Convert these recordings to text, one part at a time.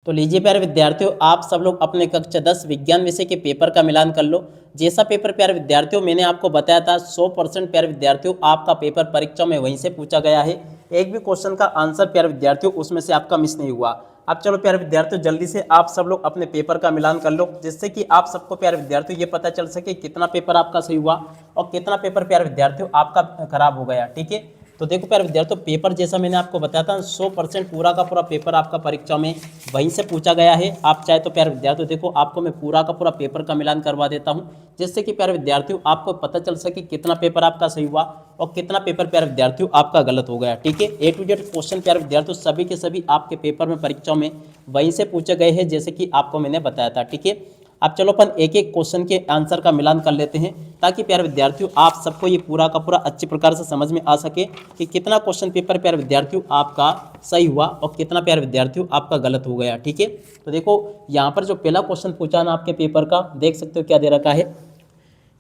तो लीजिए प्यारे विद्यार्थियों, आप सब लोग अपने कक्षा 10 विज्ञान विषय के पेपर का मिलान कर लो। जैसा पेपर प्यारे विद्यार्थियों मैंने आपको बताया था 100% प्यारे विद्यार्थियों आपका पेपर परीक्षा में वहीं से पूछा गया है। एक भी क्वेश्चन का आंसर प्यारे विद्यार्थियों उसमें से आपका मिस नहीं हुआ। अब चलो प्यारे विद्यार्थियों जल्दी से आप सब लोग अपने पेपर का मिलान कर लो, जिससे कि आप सबको प्यारे विद्यार्थियों ये पता चल सके कितना पेपर आपका सही हुआ और कितना पेपर प्यारे विद्यार्थियों आपका खराब हो गया। ठीक है, तो देखो प्यारे विद्यार्थियों पेपर जैसा मैंने आपको बताया था 100% पूरा का पूरा पेपर आपका परीक्षा में वहीं से पूछा गया है। आप चाहे तो प्यारे विद्यार्थियों देखो आपको मैं पूरा का पूरा पेपर का मिलान करवा देता हूं, जिससे कि प्यारे विद्यार्थियों आपको पता चल सके कितना पेपर आपका सही हुआ और कितना पेपर प्यारे विद्यार्थियों आपका गलत हो गया। ठीक है, A to Z क्वेश्चन प्यारे विद्यार्थियों सभी के सभी आपके पेपर में परीक्षा में वहीं से पूछे गए हैं, जैसे कि आपको मैंने बताया था। ठीक है, अब चलो अपन एक एक क्वेश्चन के आंसर का मिलान कर लेते हैं, ताकि प्यारे विद्यार्थियों आप सबको ये पूरा का पूरा अच्छे प्रकार से समझ में आ सके कि कितना क्वेश्चन पेपर प्यारे विद्यार्थियों आपका सही हुआ और कितना प्यारे विद्यार्थियों आपका गलत हो गया। ठीक है, तो देखो यहाँ पर जो पहला क्वेश्चन पूछा ना आपके पेपर का, देख सकते हो क्या दे रखा है।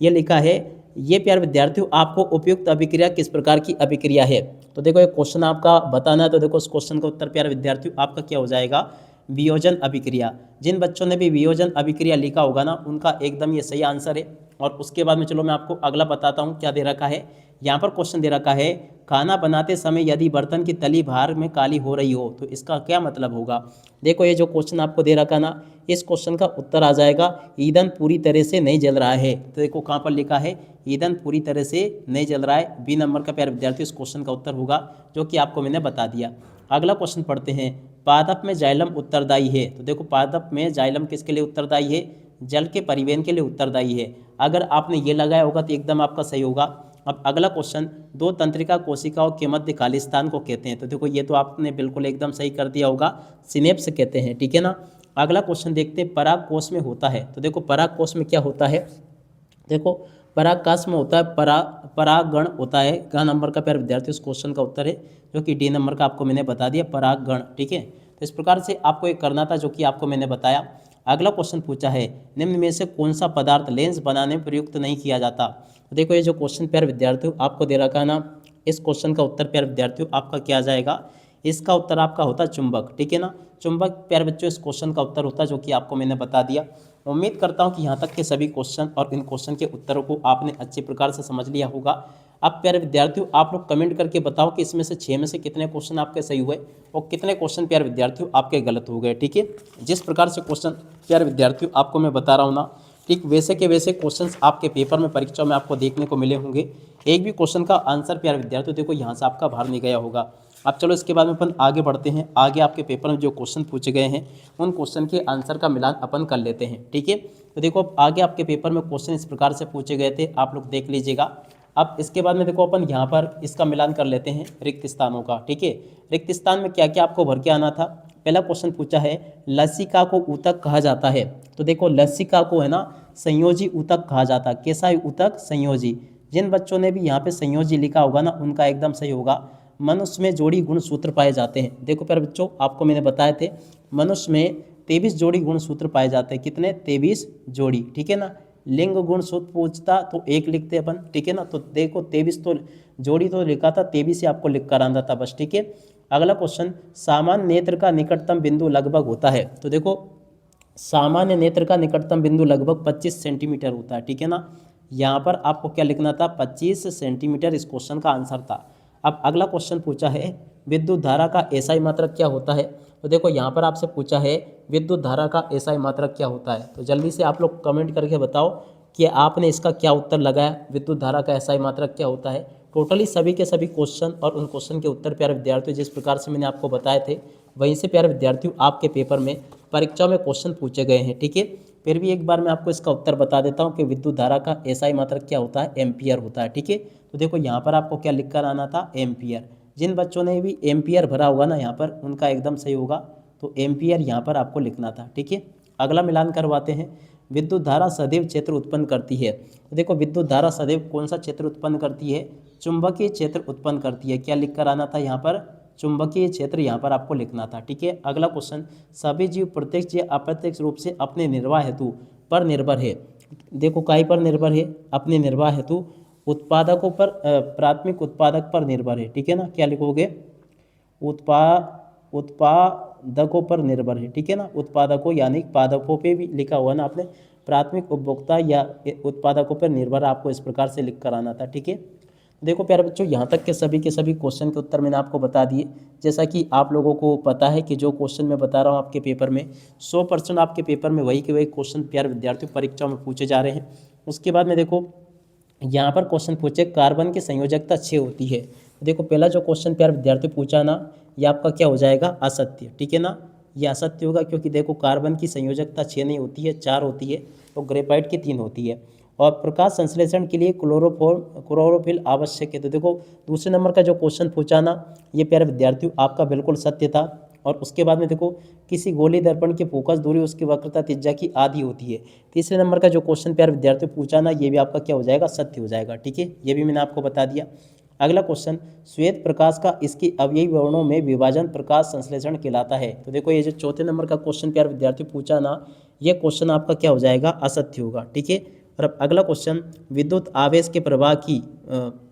ये लिखा है, ये प्यारे विद्यार्थियों आपको उपयुक्त अभिक्रिया किस प्रकार की अभिक्रिया है। तो देखो ये क्वेश्चन आपका बताना है, तो देखो इस क्वेश्चन का उत्तर प्यारे विद्यार्थियों आपका क्या हो जाएगा, वियोजन अभिक्रिया। जिन बच्चों ने भी वियोजन अभिक्रिया लिखा होगा ना उनका एकदम ये सही आंसर है। और उसके बाद में चलो मैं आपको अगला बताता हूँ क्या दे रखा है। यहाँ पर क्वेश्चन दे रखा है, खाना बनाते समय यदि बर्तन की तली बाहर में काली हो रही हो तो इसका क्या मतलब होगा। देखो ये जो क्वेश्चन आपको दे रखा ना, इस क्वेश्चन का उत्तर आ जाएगा ईंधन पूरी तरह से नहीं जल रहा है। तो देखो कहाँ पर लिखा है, ईंधन पूरी तरह से नहीं जल रहा है। बी नंबर का प्यारे विद्यार्थी इस क्वेश्चन का उत्तर होगा, जो कि आपको मैंने बता दिया। अगला क्वेश्चन पढ़ते हैं, पादप में जाइलम उत्तरदायी है। तो देखो पादप में जाइलम किसके लिए उत्तरदायी है, जल के परिवहन के लिए उत्तरदायी है। अगर आपने ये लगाया होगा तो एकदम आपका सही होगा। अब अगला क्वेश्चन, दो तंत्रिका कोशिकाओं के मध्य खाली स्थान को कहते हैं। तो देखो ये तो आपने बिल्कुल एकदम सही कर दिया होगा, सिनेप्स कहते हैं। ठीक है ना, अगला क्वेश्चन देखते हैं, पराग कोश में होता है। तो देखो पराग कोश में क्या होता है, देखो परागकश में होता है परागगण होता है। ग नंबर का प्यारे विद्यार्थी इस क्वेश्चन का उत्तर है, जो कि डी नंबर का आपको मैंने बता दिया, परागगण। ठीक है, तो इस प्रकार से आपको एक करना था, जो कि आपको मैंने बताया। अगला क्वेश्चन पूछा है, निम्न में से कौन सा पदार्थ लेंस बनाने में प्रयुक्त नहीं किया जाता। तो देखो ये जो क्वेश्चन प्यारे विद्यार्थियों आपको दे रखा है ना, इस क्वेश्चन का उत्तर प्यारे विद्यार्थियों आपका क्या आ जाएगा, इसका उत्तर आपका होता है चुंबक। ठीक है ना, चुंबक प्यारे बच्चों इस क्वेश्चन का उत्तर होता है, जो कि आपको मैंने बता दिया। उम्मीद करता हूं कि यहाँ तक के सभी क्वेश्चन और इन क्वेश्चन के उत्तरों को आपने अच्छे प्रकार से समझ लिया होगा। अब प्यारे विद्यार्थियों आप लोग कमेंट करके बताओ कि इसमें से 6 में से कितने क्वेश्चन आपके सही हुए और कितने क्वेश्चन प्यारे विद्यार्थियों आपके गलत हो गए। ठीक है, जिस प्रकार से क्वेश्चन प्यारे विद्यार्थियों आपको मैं बता रहा हूँ ना, ठीक वैसे के वैसे क्वेश्चंस आपके पेपर में परीक्षा में आपको देखने को मिले होंगे। एक भी क्वेश्चन का आंसर प्यारे विद्यार्थियों देखो यहाँ से आपका बाहर नहीं गया होगा। अब चलो इसके बाद में अपन आगे बढ़ते हैं, आगे आपके पेपर में जो क्वेश्चन पूछे गए हैं उन क्वेश्चन के आंसर का मिलान अपन कर लेते हैं। ठीक है, तो देखो अब आगे आपके पेपर में क्वेश्चन इस प्रकार से पूछे गए थे, आप लोग देख लीजिएगा। अब इसके बाद में देखो अपन यहाँ पर इसका मिलान कर लेते हैं रिक्त स्थानों का। ठीक है, रिक्त स्थान में क्या क्या आपको भर के आना था। पहला क्वेश्चन पूछा है, लसिका को ऊतक कहा जाता है। तो देखो लसिका को है ना संयोजी ऊतक कहा जाता है। कैसा है ऊतक, संयोजी। जिन बच्चों ने भी यहाँ पे संयोजी लिखा होगा ना उनका एकदम सही होगा। मनुष्य में जोड़ी गुण सूत्र पाए जाते हैं। देखो प्यारे बच्चों आपको मैंने बताए थे, मनुष्य में 23 जोड़ी गुण सूत्र पाए जाते हैं। कितने, 23 जोड़ी। ठीक है ना, लिंग गुण सूत्र पूछता तो एक लिखते अपन। ठीक है ना, तो देखो 23 तो जोड़ी तो लिखा था, 23 से आपको लिख कर आना था बस। ठीक है, अगला क्वेश्चन, सामान्य नेत्र का निकटतम बिंदु लगभग होता है। तो देखो सामान्य नेत्र का निकटतम बिंदु लगभग 25 सेंटीमीटर होता है। ठीक है ना, यहाँ पर आपको क्या लिखना था, 25 सेंटीमीटर इस क्वेश्चन का आंसर था। अब अगला क्वेश्चन पूछा है, विद्युत धारा का एसआई मात्रक क्या होता है। तो देखो यहाँ पर आपसे पूछा है विद्युत धारा का एसआई मात्रक क्या होता है। तो जल्दी से आप लोग कमेंट करके बताओ कि आपने इसका क्या उत्तर लगाया, विद्युत धारा का एसआई मात्रक क्या होता है। टोटली सभी के सभी क्वेश्चन और उन क्वेश्चन के उत्तर प्यारे विद्यार्थियों जिस प्रकार से मैंने आपको बताए थे वहीं से प्यारे विद्यार्थियों आपके पेपर में परीक्षा में क्वेश्चन पूछे गए हैं। ठीक है, फिर भी एक बार मैं आपको इसका उत्तर बता देता हूँ कि विद्युत धारा का एसआई मात्रक क्या होता है, एम्पियर होता है। ठीक है, तो देखो यहाँ पर आपको क्या लिख कर आना था, एम्पियर। जिन बच्चों ने भी एम्पियर भरा होगा ना यहाँ पर उनका एकदम सही होगा, तो एम्पियर यहाँ पर आपको लिखना था। ठीक है, अगला मिलान करवाते हैं, विद्युत धारा सदैव क्षेत्र उत्पन्न करती है। तो देखो विद्युत धारा सदैव कौन सा क्षेत्र उत्पन्न करती है, चुंबकीय क्षेत्र उत्पन्न करती है। क्या लिख कर आना था यहाँ पर, चुंबकीय क्षेत्र यहाँ पर आपको लिखना था। ठीक है, अगला क्वेश्चन, सभी जीव प्रत्यक्ष या अप्रत्यक्ष रूप से अपने निर्वाह हेतु पर निर्भर है। देखो काय पर निर्भर है, अपने निर्वाह हेतु उत्पादकों पर प्राथमिक उत्पादक पर निर्भर है। ठीक है ना, क्या लिखोगे, उत्पा उत्पादकों पर निर्भर है, ठीक है ना। उत्पादकों यानी पादपों पे भी लिखा हुआ ना आपने, प्राथमिक उपभोक्ता या उत्पादकों पर निर्भर, आपको इस प्रकार से लिख कर आना था, ठीक है। देखो प्यारे बच्चों, यहाँ तक के सभी क्वेश्चन के उत्तर मैंने आपको बता दिए। जैसा कि आप लोगों को पता है कि जो क्वेश्चन मैं बता रहा हूँ आपके पेपर में 100% आपके पेपर में वही के वही क्वेश्चन प्यारे विद्यार्थियों परीक्षा में पूछे जा रहे हैं। उसके बाद में देखो यहाँ पर क्वेश्चन पूछे कार्बन की संयोजकता 6 होती है। देखो पहला जो क्वेश्चन प्यारे विद्यार्थी पूछा ना, ये आपका क्या हो जाएगा, असत्य, ठीक है ना। ये असत्य होगा क्योंकि देखो कार्बन की संयोजकता 6 नहीं होती है, 4 होती है, तो ग्रेफाइट की 3 होती है। और प्रकाश संश्लेषण के लिए क्लोरोफिल आवश्यक है। तो देखो दूसरे नंबर का जो क्वेश्चन पूछा ना, ये प्यारे विद्यार्थियों आपका बिल्कुल सत्य था। और उसके बाद में देखो किसी गोली दर्पण की फोकस दूरी उसकी वक्रता त्रिज्या की आधी होती है। तीसरे नंबर का जो क्वेश्चन प्यारे विद्यार्थियों पूछा ना, ये भी आपका क्या हो जाएगा, सत्य हो जाएगा, ठीक है। ये भी मैंने आपको बता दिया। अगला क्वेश्चन, श्वेत प्रकाश का इसके अवयवी वर्णों में विभाजन प्रकाश संश्लेषण कहलाता है। तो देखो ये जो चौथे नंबर का क्वेश्चन प्यारे विद्यार्थी पूछा ना, ये क्वेश्चन आपका क्या हो जाएगा, असत्य होगा, ठीक है। और अब अगला क्वेश्चन, विद्युत आवेश के प्रवाह की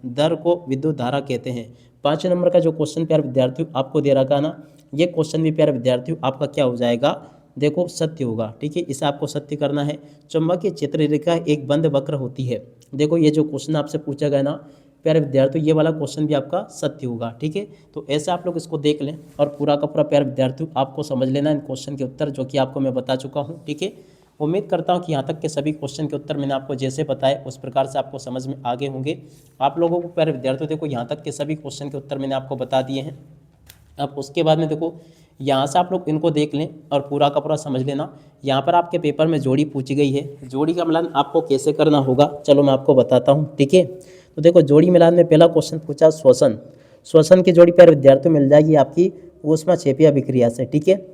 दर को विद्युत धारा कहते हैं। 5वें नंबर का जो क्वेश्चन प्यारे विद्यार्थियों आपको दे रखा ना, ये क्वेश्चन भी प्यारे विद्यार्थियों आपका क्या हो जाएगा, देखो सत्य होगा, ठीक है। इसे आपको सत्य करना है। चुंबकीय क्षेत्र रेखा एक बंद वक्र होती है। देखो ये जो क्वेश्चन आपसे पूछा गया ना प्यारे विद्यार्थियों, ये वाला क्वेश्चन भी आपका सत्य होगा, ठीक है। तो ऐसे आप लोग इसको देख लें और पूरा का पूरा प्यारे विद्यार्थियों आपको समझ लेना इन क्वेश्चन के उत्तर, जो कि आपको मैं बता चुका हूँ, ठीक है। उम्मीद करता हूँ कि यहाँ तक के सभी क्वेश्चन के उत्तर मैंने आपको जैसे बताए उस प्रकार से आपको समझ में आगे होंगे। आप लोगों को प्यारे विद्यार्थियों देखो यहाँ तक के सभी क्वेश्चन के उत्तर मैंने आपको बता दिए हैं। अब उसके बाद में देखो यहाँ से आप लोग इनको देख लें और पूरा का पूरा समझ लेना। यहाँ पर आपके पेपर में जोड़ी पूछी गई है, जोड़ी का मिलान आपको कैसे करना होगा चलो मैं आपको बताता हूँ, ठीक है। तो देखो जोड़ी मिलान में पहला क्वेश्चन पूछा श्वसन। श्वसन की जोड़ी प्यारे विद्यार्थियों मिल जाएगी आपकी ऊष्माक्षेपीय अभिक्रिया से, ठीक है।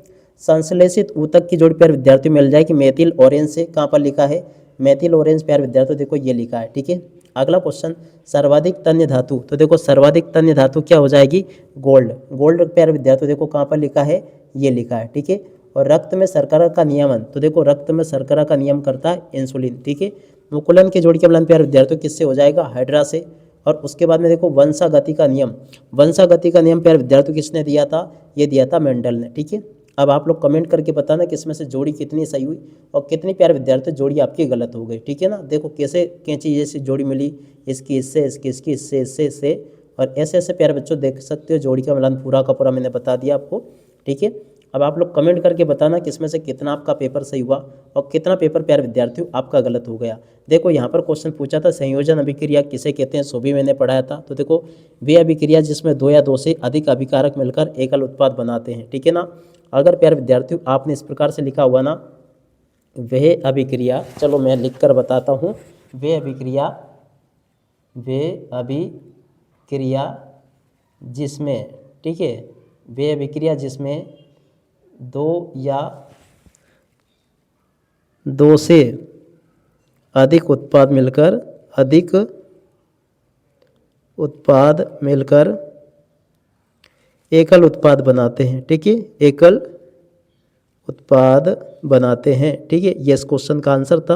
संश्लेषित ऊतक की जोड़ी प्यारे विद्यार्थियों मिल जाएगी मेथिल ऑरेंज से। कहाँ पर लिखा है, मेथिल ऑरेंज प्यारे विद्यार्थियों देखो ये लिखा है, ठीक है। अगला क्वेश्चन, सर्वाधिक तन्य धातु। तो देखो सर्वाधिक तन्य धातु क्या हो जाएगी, गोल्ड। गोल्ड प्यारे विद्यार्थियों देखो कहाँ पर लिखा है, ये लिखा है, ठीक है। और रक्त में शर्करा का नियमन, तो देखो रक्त में शर्करा का नियम करता है इंसुलिन, ठीक है। मुकुलन के जोड़ी के मिलान प्यारे विद्यार्थियों किससे हो जाएगा, हाइड्रा से। और उसके बाद में देखो वंशागति का नियम, वंशागति का नियम प्यारे विद्यार्थियों किसने दिया था, ये दिया था मेंडल ने, ठीक है। अब आप लोग कमेंट करके बताना कि इसमें से जोड़ी कितनी सही हुई और कितनी प्यारे विद्यार्थी जोड़ी आपकी गलत हो गई, ठीक है ना। देखो कैसे कैंची जैसी जोड़ी मिली, इसकी इससे, इसकी इससे, इससे और ऐसे ऐसे प्यारे बच्चों देख सकते हो जोड़ी का मिलान पूरा का पूरा मैंने बता दिया आपको, ठीक है। अब आप लोग कमेंट करके बताना कि इसमें से कितना आपका पेपर सही हुआ और कितना पेपर प्यारे विद्यार्थियों आपका गलत हो गया। देखो यहाँ पर क्वेश्चन पूछा था संयोजन अभिक्रिया किसे कहते हैं, सो भी मैंने पढ़ाया था। तो देखो वे अभिक्रिया जिसमें 2 या 2 से अधिक अभिकारक मिलकर एकल उत्पाद बनाते हैं, ठीक है ना। अगर प्यारे विद्यार्थियों आपने इस प्रकार से लिखा हुआ ना, वह अभिक्रिया, चलो मैं लिख कर बताता हूँ, वे अभिक्रिया जिसमें, ठीक है, वे अभिक्रिया जिसमें 2 या 2 से अधिक उत्पाद मिलकर एकल उत्पाद बनाते हैं, ठीक है, एकल उत्पाद बनाते हैं, ठीक है। ये इस क्वेश्चन का आंसर था,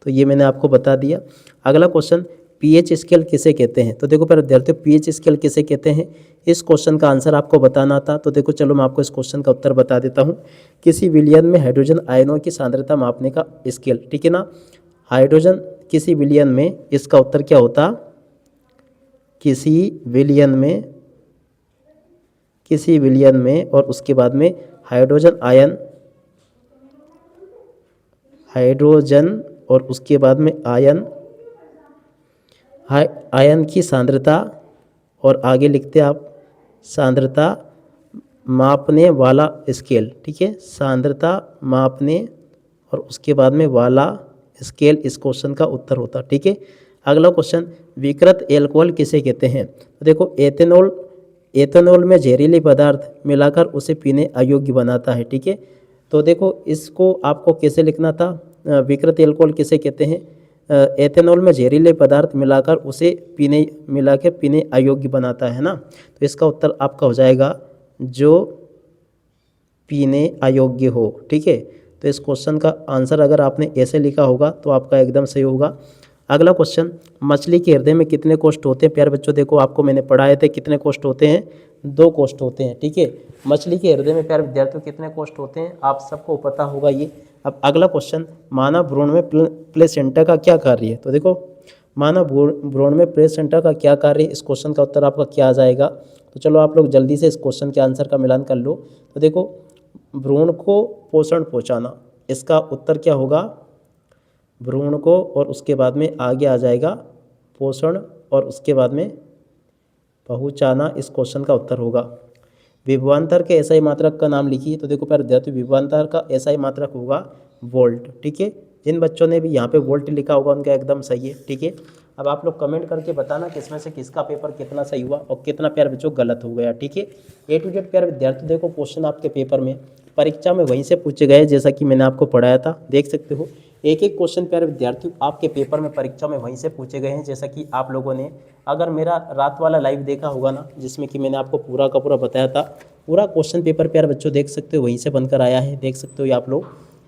तो ये मैंने आपको बता दिया। अगला क्वेश्चन, पीएच स्केल किसे कहते हैं। तो देखो प्यारे विद्यार्थियों पीएच स्केल किसे कहते हैं, इस क्वेश्चन का आंसर आपको बताना था। तो देखो चलो मैं आपको इस क्वेश्चन का उत्तर बता देता हूँ। किसी विलयन में हाइड्रोजन आयनों की सांद्रता मापने का स्केल, ठीक है ना। हाइड्रोजन किसी विलयन में, इसका उत्तर क्या होता, किसी विलयन में और उसके बाद में हाइड्रोजन और उसके बाद में आयन की सांद्रता और आगे लिखते आप सांद्रता मापने वाला स्केल, ठीक है, सांद्रता मापने और उसके बाद में वाला स्केल इस क्वेश्चन का उत्तर होता, ठीक है। अगला क्वेश्चन, विकृत एल्कोहल किसे कहते हैं। तो देखो एथेनॉल में जहरीले पदार्थ मिलाकर उसे पीने अयोग्य बनाता है, ठीक है। तो देखो इसको आपको कैसे लिखना था, विकृत एल्कोहल किसे कहते हैं, एथेनॉल में जहरीले पदार्थ मिलाकर उसे पीने अयोग्य बनाता है ना। तो इसका उत्तर आपका हो जाएगा जो पीने अयोग्य हो, ठीक है। तो इस क्वेश्चन का आंसर अगर आपने ऐसे लिखा होगा तो आपका एकदम सही होगा। अगला क्वेश्चन, मछली के हृदय में कितने कोष्ठ होते हैं? प्यारे बच्चों देखो आपको मैंने पढ़ाए थे कितने कोष्ठ होते हैं, 2 कोष्ठ होते हैं। ठीक है, मछली के हृदय में प्यारे विद्यार्थियों कितने कोष्ठ होते हैं आप सबको पता होगा ये। अब अगला क्वेश्चन, मानव भ्रूण में प्लेसेंटा का क्या कार्य है? तो देखो मानव भ्रूण में प्लेसेंटा का क्या कार्य है, इस क्वेश्चन का उत्तर आपका क्या आ जाएगा? तो चलो आप लोग जल्दी से इस क्वेश्चन के आंसर का मिलान कर लो। तो देखो भ्रूण को पोषण पहुंचाना, इसका उत्तर क्या होगा? भ्रूण को और उसके बाद में आगे आ जाएगा पोषण और उसके बाद में पहुंचाना, इस क्वेश्चन का उत्तर होगा। विभवांतर के एसआई मात्रक का नाम लिखिए। तो देखो प्यारे विद्यार्थी विभवांतर का एसआई मात्रक होगा वोल्ट। ठीक है, जिन बच्चों ने भी यहाँ पे वोल्ट लिखा होगा उनका एकदम सही है। ठीक है, अब आप लोग कमेंट करके बताना किसमें से किसका पेपर कितना सही हुआ और कितना प्यारे बच्चों गलत हो गया। ठीक है, ए टू जेड प्यारे विद्यार्थी देखो क्वेश्चन आपके पेपर में परीक्षा में वहीं से पूछे गए जैसा कि मैंने आपको पढ़ाया था। देख सकते हो एक एक क्वेश्चन प्यारे विद्यार्थियों आपके पेपर में परीक्षा में वहीं से पूछे गए हैं। जैसा कि आप लोगों ने अगर मेरा रात वाला लाइव देखा होगा ना, जिसमें कि मैंने आपको पूरा का पूरा बताया था, पूरा क्वेश्चन पेपर प्यारे बच्चों देख सकते हो वहीं से बनकर आया है। देख सकते हो आप लोग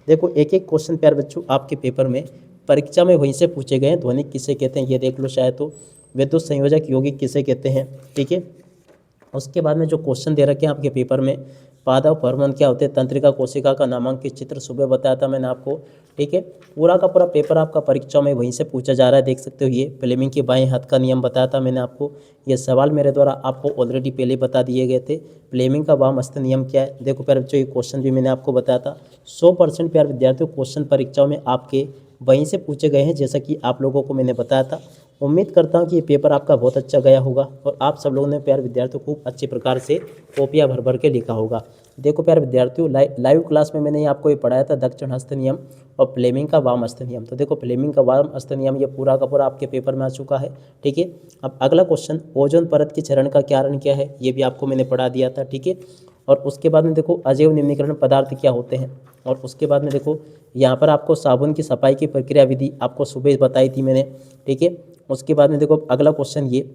देखो एक एक क्वेश्चन प्यारे बच्चों आपके पेपर में परीक्षा में वहीं से पूछे गए हैं। ध्वनिक किसे कहते हैं ये देख लो, शायद तो विद्युत संयोजक यौगिक किसे कहते हैं। ठीक है, उसके बाद में जो क्वेश्चन दे रखे हैं आपके पेपर में, पादप फॉर्मन क्या होते हैं, तंत्रिका कोशिका का नामांकित चित्र सुबह बताया था मैंने आपको। ठीक है, पूरा का पूरा पेपर आपका परीक्षा में वहीं से पूछा जा रहा है। देख सकते हो ये फ्लेमिंग के बाएं हाथ का नियम बताया था मैंने आपको। ये सवाल मेरे द्वारा आपको ऑलरेडी पहले बता दिए गए थे। फ्लेमिंग का वाम हस्त नियम क्या है? देखो प्यारे बच्चों ये क्वेश्चन भी मैंने आपको बताया था। 100% प्यारे विद्यार्थियों क्वेश्चन परीक्षाओं में आपके वहीं से पूछे गए हैं जैसा कि आप लोगों को मैंने बताया था। उम्मीद करता हूं कि ये पेपर आपका बहुत अच्छा गया होगा और आप सब लोगों ने प्यारे विद्यार्थियों खूब अच्छे प्रकार से कॉपियाँ भर भर के लिखा होगा। देखो प्यारे विद्यार्थियों लाइव क्लास में मैंने आपको ये पढ़ाया था दक्षिण हस्त नियम और फ्लेमिंग का वाम हस्त नियम। तो देखो फ्लेमिंग का वाम हस्त नियम ये पूरा का पूरा आपके पेपर में आ चुका है। ठीक है, अब अगला क्वेश्चन, ओजोन परत के क्षरण का कारण क्या है? ये भी आपको मैंने पढ़ा दिया था। ठीक है, और उसके बाद में देखो अजैव निम्नीकरण पदार्थ क्या होते हैं, और उसके बाद में देखो यहाँ पर आपको साबुन की सफाई की प्रक्रिया विधि आपको सुबह बताई थी मैंने। ठीक है, उसके बाद में देखो अगला क्वेश्चन ये,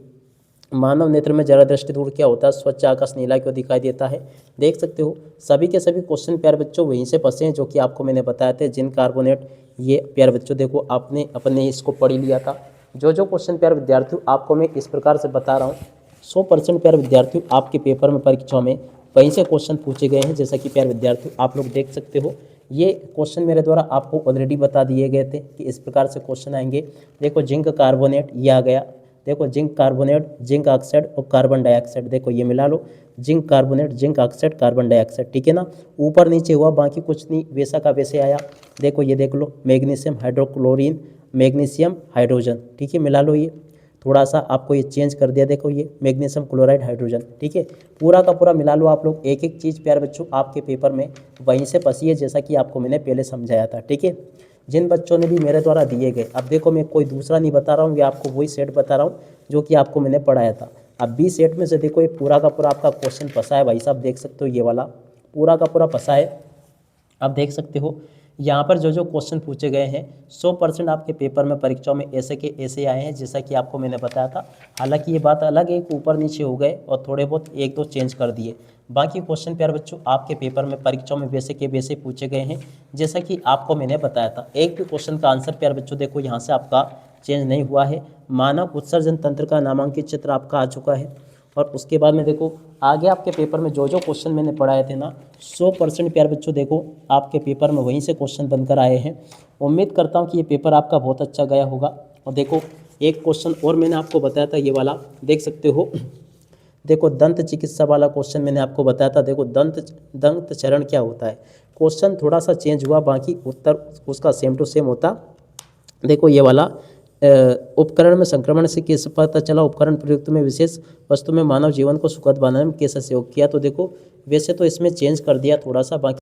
मानव नेत्र में जरा दृष्टि दूर क्या होता है, स्वच्छ आकाश नीला क्यों दिखाई देता है? देख सकते हो सभी के सभी क्वेश्चन प्यारे बच्चों वहीं से फंसे हैं जो कि आपको मैंने बताया थे। जिंक कार्बोनेट, ये प्यारे बच्चों देखो आपने अपने इसको पढ़ ही लिया था। जो जो क्वेश्चन प्यारे विद्यार्थियों आपको मैं इस प्रकार से बता रहा हूँ 100% प्यारे विद्यार्थियों आपके पेपर में परीक्षाओं में वहीं से क्वेश्चन पूछे गए हैं। जैसा कि प्यारे विद्यार्थियों आप लोग देख सकते हो ये क्वेश्चन मेरे द्वारा आपको ऑलरेडी बता दिए गए थे कि इस प्रकार से क्वेश्चन आएंगे। देखो जिंक कार्बोनेट ये आ गया, देखो जिंक कार्बोनेट, जिंक ऑक्साइड और कार्बन डाइऑक्साइड, देखो ये मिला लो, zinc carbonate, zinc oxide, carbon dioxide. ठीक है ना, ऊपर नीचे हुआ बाकी कुछ नहीं, वैसा का वैसे आया। देखो ये देख लो, मैग्नीशियम हाइड्रोक्लोरीन, मैग्नीशियम हाइड्रोजन। ठीक है, मिला लो, ये थोड़ा सा आपको ये चेंज कर दिया, देखो ये मैग्नीशियम क्लोराइड हाइड्रोजन। ठीक है, पूरा का पूरा मिला लो आप लोग, एक एक चीज़ प्यारे बच्चों आपके पेपर में वहीं से फंसी है जैसा कि आपको मैंने पहले समझाया था। ठीक है, जिन बच्चों ने भी मेरे द्वारा दिए गए, अब देखो मैं कोई दूसरा नहीं बता रहा हूँ, ये आपको वही सेट बता रहा हूँ जो कि आपको मैंने पढ़ाया था। अब बी सेट में से देखो ये पूरा का पूरा आपका क्वेश्चन फंसा है भाई साहब, देख सकते हो ये वाला पूरा का पूरा फंसा है। अब देख सकते हो यहाँ पर जो जो क्वेश्चन पूछे गए हैं 100% आपके पेपर में परीक्षाओं में ऐसे के ऐसे आए हैं जैसा कि आपको मैंने बताया था। हालांकि ये बात अलग है, ऊपर नीचे हो गए और थोड़े बहुत एक दो चेंज कर दिए। बाकी क्वेश्चन प्यारे बच्चों आपके पेपर में परीक्षाओं में वैसे के वैसे पूछे गए हैं जैसा कि आपको मैंने बताया था। एक भी क्वेश्चन का आंसर प्यारे बच्चों देखो यहाँ से आपका चेंज नहीं हुआ है। मानव उत्सर्जन तंत्र का नामांकित चित्र आपका आ चुका है। और उसके बाद में देखो आगे आपके पेपर में जो जो क्वेश्चन मैंने पढ़ाए थे ना 100% प्यारे बच्चों देखो आपके पेपर में वहीं से क्वेश्चन बनकर आए हैं। उम्मीद करता हूँ कि ये पेपर आपका बहुत अच्छा गया होगा। और देखो एक क्वेश्चन और मैंने आपको बताया था, ये वाला देख सकते हो, देखो दंत चिकित्सा वाला क्वेश्चन मैंने आपको बताया था। देखो दंत चरण क्या होता है, क्वेश्चन थोड़ा सा चेंज हुआ, बाकी उत्तर उसका सेम टू सेम होता। देखो ये वाला उपकरण में संक्रमण से कैसे पता चला, उपकरण प्रयुक्त में विशेष वस्तु में मानव जीवन को सुखद बनाने में कैसे सहयोग किया। तो देखो वैसे तो इसमें चेंज कर दिया थोड़ा सा, बाकी